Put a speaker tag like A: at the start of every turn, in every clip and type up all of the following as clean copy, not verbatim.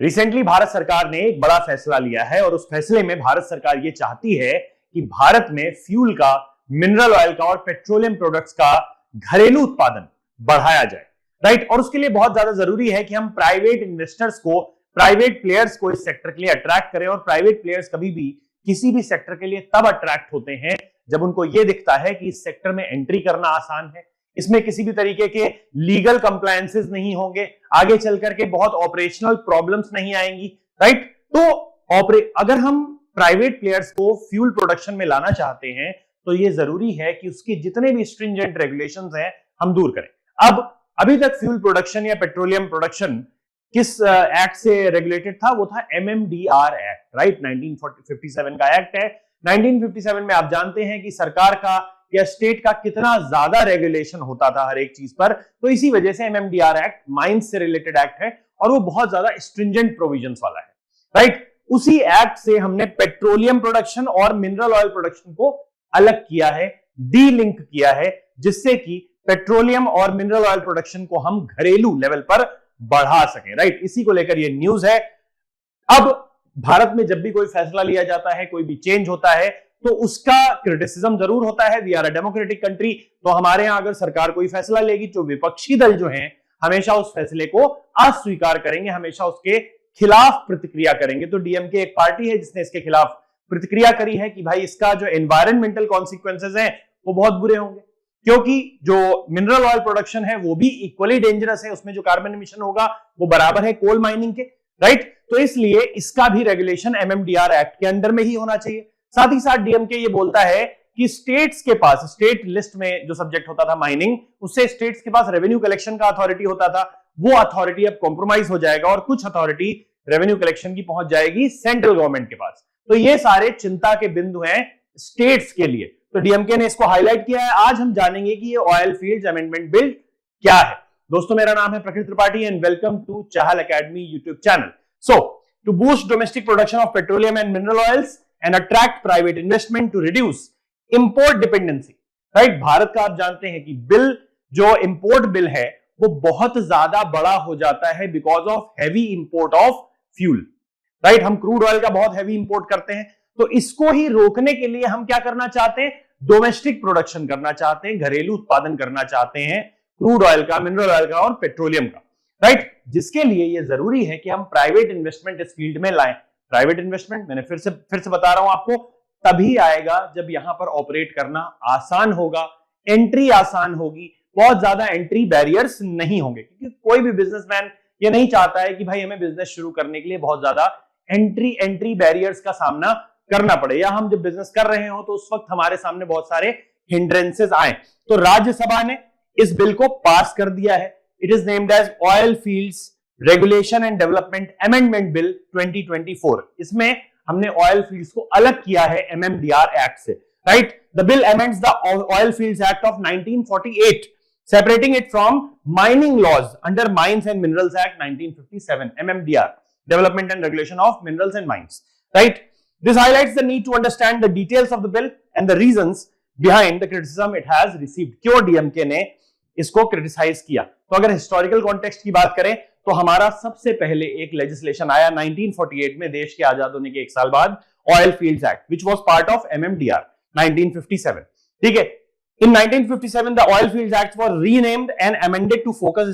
A: Recently Bharat सरकार ने एक बड़ा फैसला लिया है और उस फैसले में भारत सरकार ये चाहती है कि भारत में फ्यूल का, मिनरल ऑयल का और पेट्रोलियम प्रोडक्ट्स का घरेलू उत्पादन बढ़ाया जाए, राइट। और उसके लिए बहुत ज्यादा जरूरी है कि हम प्राइवेट इन्वेस्टर्स को, प्राइवेट प्लेयर्स को इस सेक्टर के लिए अट्रैक्ट करें। और प्राइवेट प्लेयर्स कभी भी किसी भी सेक्टर के लिए तब अट्रैक्ट होते हैं जब उनको यह दिखता है कि इस सेक्टर में एंट्री करना आसान है, इसमें किसी भी तरीके के लीगल कंप्लायंसेस नहीं होंगे, आगे चल करके बहुत ऑपरेशनल प्रॉब्लम्स नहीं आएंगी, राइट। तो अगर हम प्राइवेट प्लेयर्स को फ्यूल प्रोडक्शन में लाना चाहते हैं तो यह जरूरी है कि उसके जितने भी स्ट्रिंजेंट रेगुलेशंस हैं हम दूर करें। अब अभी तक फ्यूल प्रोडक्शन या पेट्रोलियम प्रोडक्शन किस एक्ट से रेगुलेटेड था? वो था MMDR एक्ट, राइट। 1957 का एक्ट है। 1957 में आप जानते हैं कि सरकार का या स्टेट का कितना ज्यादा रेगुलेशन होता था हर एक चीज पर, तो इसी वजह से MMDR एक्ट माइंस से रिलेटेड एक्ट है और वो बहुत ज्यादा स्ट्रिंजेंट प्रोविजंस वाला है, राइट। उसी एक्ट से हमने पेट्रोलियम प्रोडक्शन और मिनरल ऑयल प्रोडक्शन को अलग किया है, डी लिंक किया है, जिससे कि पेट्रोलियम और मिनरल ऑयल प्रोडक्शन को हम घरेलू लेवल पर बढ़ा सकें, राइट। इसी को लेकर यह न्यूज है। अब भारत में जब भी कोई फैसला लिया जाता है, कोई भी चेंज होता है, तो उसका क्रिटिसिज्म जरूर होता है। We are a democratic country, तो हमारे यहां अगर सरकार कोई फैसला लेगी तो विपक्षी दल जो हैं हमेशा उस फैसले को अस्वीकार करेंगे, हमेशा उसके खिलाफ प्रतिक्रिया करेंगे। तो डीएमके एक पार्टी है जिसने इसके खिलाफ प्रतिक्रिया करी है कि भाई इसका जो एनवायरमेंटल कॉन्सिक्वेंसेज हैं वो बहुत बुरे होंगे, क्योंकि जो मिनरल ऑयल प्रोडक्शन है वो भी इक्वली डेंजरस है, उसमें जो कार्बन एमिशन होगा वो बराबर है कोल माइनिंग के, राइट। तो इसलिए इसका भी रेगुलेशन MMDR एक्ट के अंडर में ही होना चाहिए। साथ ही साथ डीएमके ये बोलता है कि स्टेट्स के पास, स्टेट लिस्ट में जो सब्जेक्ट होता था माइनिंग, उससे स्टेट्स के पास रेवेन्यू कलेक्शन का अथॉरिटी होता था, वो अथॉरिटी अब कॉम्प्रोमाइज हो जाएगा और कुछ अथॉरिटी रेवेन्यू कलेक्शन की पहुंच जाएगी सेंट्रल गवर्नमेंट के पास। तो ये सारे चिंता के बिंदु हैं स्टेट्स के लिए, तो डीएमके ने इसको हाईलाइट किया है। आज हम जानेंगे कि ये ऑयल फील्ड्स अमेंडमेंट बिल क्या है। दोस्तों, मेरा नाम है Prakriti Tripathi and welcome to Chahal academy YouTube channel. So to boost domestic production of petroleum and mineral oils and attract private investment to reduce import dependency, right। Bharat का आप जानते हैं कि बिल, जो इंपोर्ट बिल है, वो बहुत ज्यादा बड़ा हो जाता है because of heavy import of fuel, right. हम क्रूड ऑयल का बहुत हैवी इंपोर्ट करते हैं, तो इसको ही रोकने के लिए हम क्या करना चाहते हैं? डोमेस्टिक प्रोडक्शन करना चाहते हैं, घरेलू उत्पादन करना चाहते हैं क्रूड ऑयल का, मिनरल ऑयल का और पेट्रोलियम का, राइट। जिसके लिए यह जरूरी है कि हम प्राइवेट इन्वेस्टमेंट इस फील्ड में लाएं। प्राइवेट इन्वेस्टमेंट, मैंने फिर से बता रहा हूं आपको, तभी आएगा जब यहां पर ऑपरेट करना आसान होगा, एंट्री आसान होगी, बहुत ज्यादा एंट्री बैरियर्स नहीं होंगे, क्योंकि कोई भी बिजनेसमैन ये नहीं चाहता है कि भाई हमें बिजनेस शुरू करने के लिए बहुत ज्यादा एंट्री बैरियर्स का सामना करना पड़े, या हम जब बिजनेस कर रहे हो तो उस वक्त हमारे सामने बहुत सारे हिंड्रेंसेस आए। तो राज्यसभा ने इस बिल को पास कर दिया है। It is named as oil fields regulation and development amendment bill 2024। इसमें हमने ऑयल फील्ड्स को अलग किया है MMDR एक्ट से, right. The bill amends the oil fields act of 1948, separating it from mining laws under Mines and Minerals Act 1957, MMDR, Development and Regulation of Minerals and Mines, right? This highlights the need to understand the details of the bill and the reasons behind the criticism it has received. क्यों DMK ने इसको criticise किया? तो अगर historical context की बात करें तो हमारा सबसे पहले एक लेजिस्लेशन आया 1948 में, देश के आजाद होने के एक साल बाद, oil fields act, which was part of MMDR 1957, ठीक है। In 1957, the Oil Fields Act was renamed and amended to focus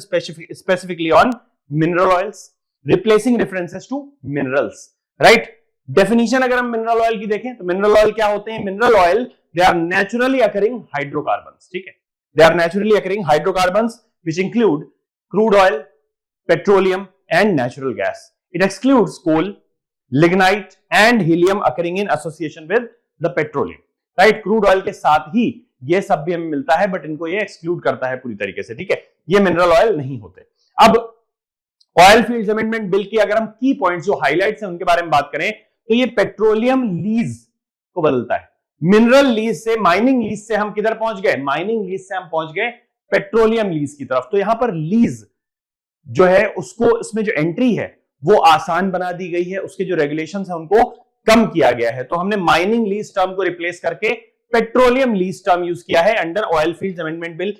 A: specifically on mineral oils, replacing references to minerals, right? Definition अगर हम mineral oil की देखें तो mineral oil क्या होते हैं? Mineral oil, they are naturally occurring hydrocarbons, ठीक है। They are naturally occurring hydrocarbons which include crude oil, petroleum and natural gas. It excludes coal, lignite and helium occurring in association with the petroleum, right? Crude oil के साथ ही ये सब भी हमें मिलता है, बट इनको ये एक्सक्लूड करता है पूरी तरीके से, ठीक है। ये मिनरल ऑयल नहीं होते। अब ऑयल फील्ड्स अमेंडमेंट बिल की अगर हम की पॉइंट्स जो हाइलाइट्स हैं उनके बारे में बात करें तो ये पेट्रोलियम लीज को बदलता है। मिनरल लीज से, माइनिंग लीज से हम किधर पहुंच गए? माइनिंग लीज से हम पहुंच गए पेट्रोलियम लीज की तरफ। तो यहां पर लीज जो है उसको, इसमें जो एंट्री है वो आसान बना दी गई है, उसके जो रेगुलेशंस है उनको कम किया गया है। तो हमने माइनिंग लीज टर्म को रिप्लेस करके पेट्रोलियम लीज टर्म यूज किया है under oil fields amendment bill,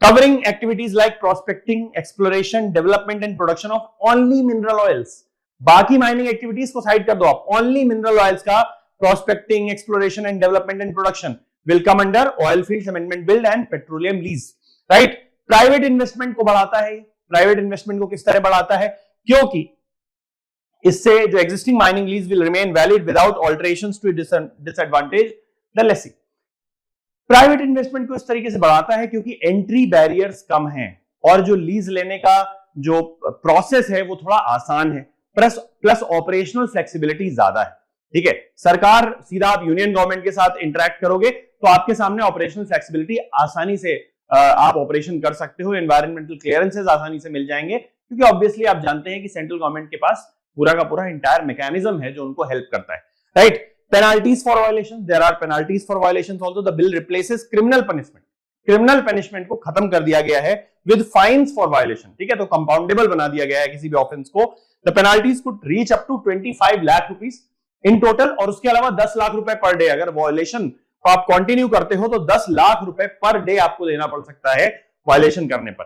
A: covering activities like prospecting, exploration, development and production of only mineral oils, बाकी माइनिंग एक्टिविटीज को साइड कर दो आप, ओनली मिनरल ऑयल्स का prospecting, exploration and development and production will come under oil fields amendment bill and petroleum lease, right. Private investment को बढ़ाता है, private investment को किस तरह बढ़ाता है, क्योंकि इससे जो existing mining lease will remain valid without alterations to disadvantage the lessee. Private investment को इस तरीके से बढ़ाता है क्योंकि एंट्री बैरियर्स कम हैं और जो लीज लेने का जो प्रोसेस है वो थोड़ा आसान है, प्लस ऑपरेशनल फ्लेक्सिबिलिटी ज्यादा है, ठीक है। सरकार सीधा आप यूनियन गवर्नमेंट के साथ इंटरेक्ट करोगे तो आपके सामने ऑपरेशनल फ्लेक्सिबिलिटी आसानी से आप ऑपरेशन कर सकते हो, एनवायरमेंटल क्लियरेंसेस आसानी से मिल जाएंगे क्योंकि ऑब्वियसली आप जानते हैं कि सेंट्रल गवर्नमेंट के पास पूरा का पूरा इंटायर मैकेनिज्म है जो उनको हेल्प करता है, right. Penalties for violation, there are penalties for violations also, the bill replaces criminal punishment, criminal punishment को खत्म कर दिया गया है विद फाइन्स फॉर वायलेशन, ठीक है, तो कंपाउंडेबल बना दिया गया है किसी भी ऑफेंस को। The penalties could reach up to 25 lakh rupees in total, और उसके अलावा 10 लाख रुपए पर डे, अगर वायलेशन को आप कंटिन्यू करते हो तो 10 लाख रुपए पर डे आपको देना पड़ सकता है वायलेशन करने पर।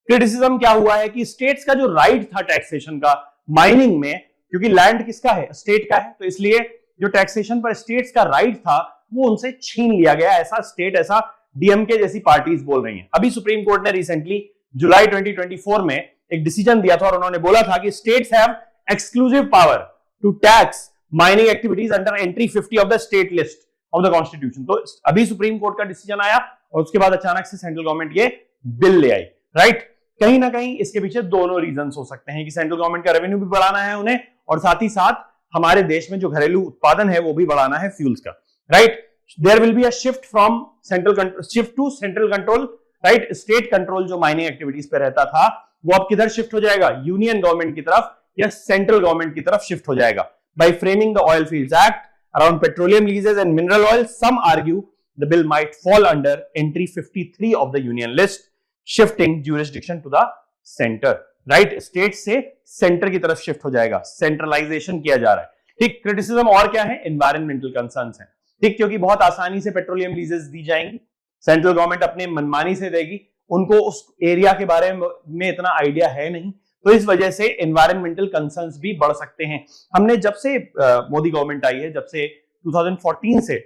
A: क्रिटिसिज्म क्या हुआ है कि स्टेट्स का जो राइट था टैक्सेशन का माइनिंग में, क्योंकि लैंड किसका है, स्टेट का है, तो इसलिए जो टैक्सेशन पर स्टेट्स का राइट था वो उनसे छीन लिया गया, ऐसा डीएमके जैसी पार्टीज बोल रही हैं। अभी सुप्रीम कोर्ट ने रिसेंटली जुलाई 2024 में एक डिसीजन दिया था और उन्होंने बोला था कि states have exclusive power to tax mining activities under entry 50 of the state list of the constitution. तो अभी सुप्रीम कोर्ट का डिसीजन आया और उसके बाद अचानक से सेंट्रल गवर्नमेंट ये बिल ले आई, राइट। कहीं ना कहीं इसके पीछे दोनों रीजंस हो सकते हैं कि सेंट्रल गवर्नमेंट का रेवेन्यू भी बढ़ाना है उन्हें और साथ ही साथ हमारे देश में जो घरेलू उत्पादन है वो भी बढ़ाना है फ्यूल्स का, right. There will be a shift to central control, right. State control जो माइनिंग एक्टिविटीज पे रहता था वो अब किधर शिफ्ट हो जाएगा, यूनियन गवर्नमेंट की तरफ या सेंट्रल गवर्नमेंट की तरफ शिफ्ट हो जाएगा। By framing the oil fields act around petroleum leases and mineral oil, some argue the bill might fall under entry 53 of the union list, shifting jurisdiction to the centre, right. State से centre की तरफ shift हो जाएगा, centralisation किया जा रहा है, ठीक। क्रिटिसिज्म और क्या है, एनवायरमेंटल कंसर्न्स हैं, ठीक, क्योंकि बहुत आसानी से पेट्रोलियम लीजेस दी जाएंगी, सेंट्रल गवर्नमेंट अपने मनमानी से देगी, उनको उस एरिया के बारे में इतना आइडिया है नहीं, तो इस वजह से एनवायरमेंटल कंसर्न्स भी बढ़ सकते हैं। हमने जब से मोदी गवर्नमेंट आई है, जब से 2014 से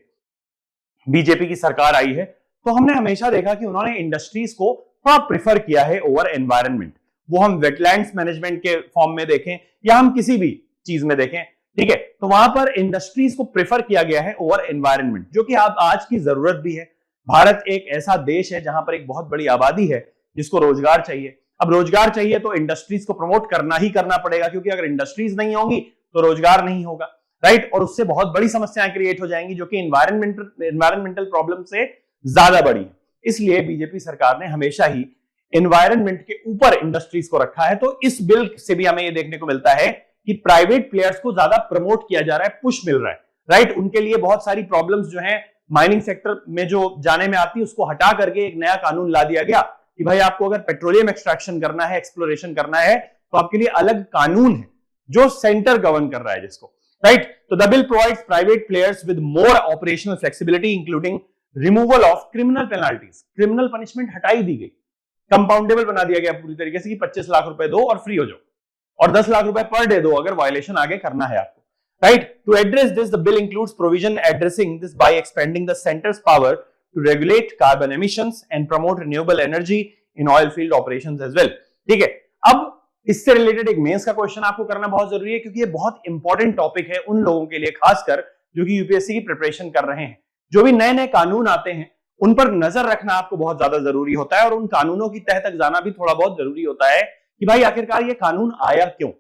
A: बीजेपी की सरकार आई है, तो हमने हमेशा देखा कि उन्होंने इंडस्ट्रीज को थोड़ा प्रिफर किया है ओवर एनवायरमेंट, वो हम वेटलैंड्स मैनेजमेंट के फॉर्म में देखें या हम किसी भी चीज में देखें, ठीक है, तो वहां पर इंडस्ट्रीज को प्रेफर किया गया है ओवर एनवायरनमेंट, जो कि आप आज की जरूरत भी है। भारत एक ऐसा देश है जहां पर एक बहुत बड़ी आबादी है जिसको रोजगार चाहिए। अब रोजगार चाहिए तो इंडस्ट्रीज को प्रमोट करना ही करना पड़ेगा, क्योंकि अगर इंडस्ट्रीज नहीं होंगी तो रोजगार नहीं होगा, राइट। और उससे बहुत बड़ी समस्याएं क्रिएट हो जाएंगी जो कि एनवायरमेंटल प्रॉब्लम से ज्यादा बड़ी है। इसलिए बीजेपी सरकार ने हमेशा ही एनवायरनमेंट के ऊपर इंडस्ट्रीज को रखा है। तो इस बिल से भी हमें यह देखने को मिलता है कि प्राइवेट प्लेयर्स को ज्यादा प्रमोट किया जा रहा है, पुश मिल रहा है, राइट। उनके लिए बहुत सारी प्रॉब्लम्स जो हैं माइनिंग सेक्टर में जो जाने में आती है उसको हटा करके एक नया कानून ला दिया गया कि भाई आपको अगर पेट्रोलियम एक्सट्रैक्शन करना है, एक्सप्लोरेशन करना है, तो आपके लिए अलग कानून है जो सेंटर गवर्न कर रहा है जिसको, राइट। तो the bill provides private players with more operational flexibility including removal of criminal penalties, criminal punishment हटाई दी गई, कंपाउंडेबल बना दिया गया पूरी तरीके से कि 25 लाख रुपए दो और फ्री हो जाओ, और 10 लाख रुपए पर डे दो अगर वायलेशन आगे करना है आपको, right. To address this the bill includes provision addressing this by expanding the centre's power to regulate carbon emissions and promote renewable energy in oil field operations as well, ठीक है। अब इससे रिलेटेड एक mains का question आपको करना बहुत जरूरी है, क्योंकि ये बहुत इंपॉर्टेंट टॉपिक है उन लोगों के लिए, खासकर जो कि यूपीएससी की प्रिपरेशन कर रहे हैं। जो भी नए नए कानून आते हैं उन पर नजर रखना आपको बहुत ज्यादा जरूरी होता है, और उन कानूनों की तह तक जाना भी थोड़ा बहुत जरूरी होता है कि भाई आखिरकार ये कानून आया क्यों।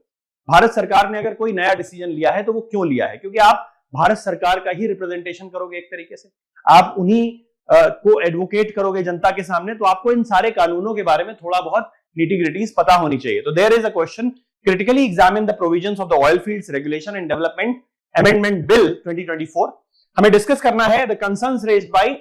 A: भारत सरकार ने अगर कोई नया डिसीजन लिया है तो वो क्यों लिया है, क्योंकि आप भारत सरकार का ही रिप्रेजेंटेशन करोगे, एक तरीके से आप उन्हीं को एडवोकेट करोगे जनता के सामने, तो आपको इन सारे कानूनों के बारे में थोड़ा बहुत नीटी-ग्रिटीज पता होनी चाहिए। तो there is a question, critically examine the provisions of the oil fields regulation and development amendment bill 2024। हमें डिस्कस करना है the concerns raised by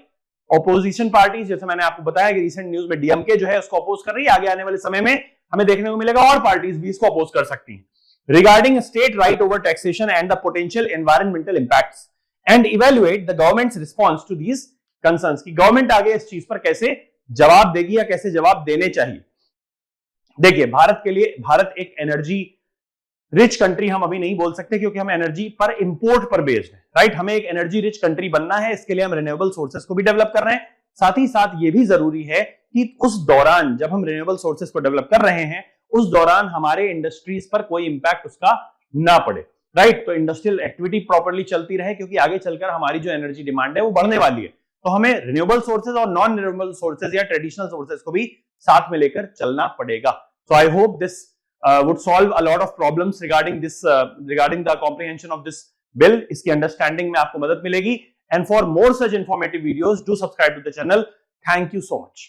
A: opposition parties. जैसे मैंने आपको बताया कि रिसेंट न्यूज में डीएमके जो है उसको अपोज कर रही है, आगे आने वाले समय में हमें देखने को मिलेगा और पार्टीज भी इसको अपोज कर सकती हैं। Regarding state right over taxation and the potential environmental impacts and evaluate the government's response to these concerns, की गवर्नमेंट आगे इस चीज पर कैसे जवाब देगी या कैसे जवाब देने चाहिए। देखिए भारत के लिए, भारत एक एनर्जी रिच कंट्री हम अभी नहीं बोल सकते क्योंकि हम एनर्जी पर इंपोर्ट पर बेस्ड है, राइट। हमें एक एनर्जी रिच कंट्री बनना है, इसके लिए हम रिन्यूएबल सोर्सेस को भी डेवलप कर रहे हैं। साथ ही साथ ये भी जरूरी है कि उस दौरान जब हम रिन्यूएबल सोर्सेस को डेवलप कर रहे हैं, उस दौरान हमारे इंडस्ट्रीज पर कोई इंपैक्ट उसका ना पड़े, राइट। तो इंडस्ट्रियल एक्टिविटी प्रॉपर्ली चलती रहे, क्योंकि आगे चलकर हमारी जो एनर्जी डिमांड है वो बढ़ने वाली है। तो हमें रिन्यूएबल सोर्सेज और नॉन रिन्यूएबल सोर्सेज या ट्रेडिशनल सोर्सेज को भी साथ में लेकर चलना पड़ेगा। So I hope this would solve a lot of problems regarding this regarding the comprehension of this bill. इसकी अंडरस्टैंडिंग में आपको मदद मिलेगी। And for more such informative videos, do subscribe to the channel. Thank you so much.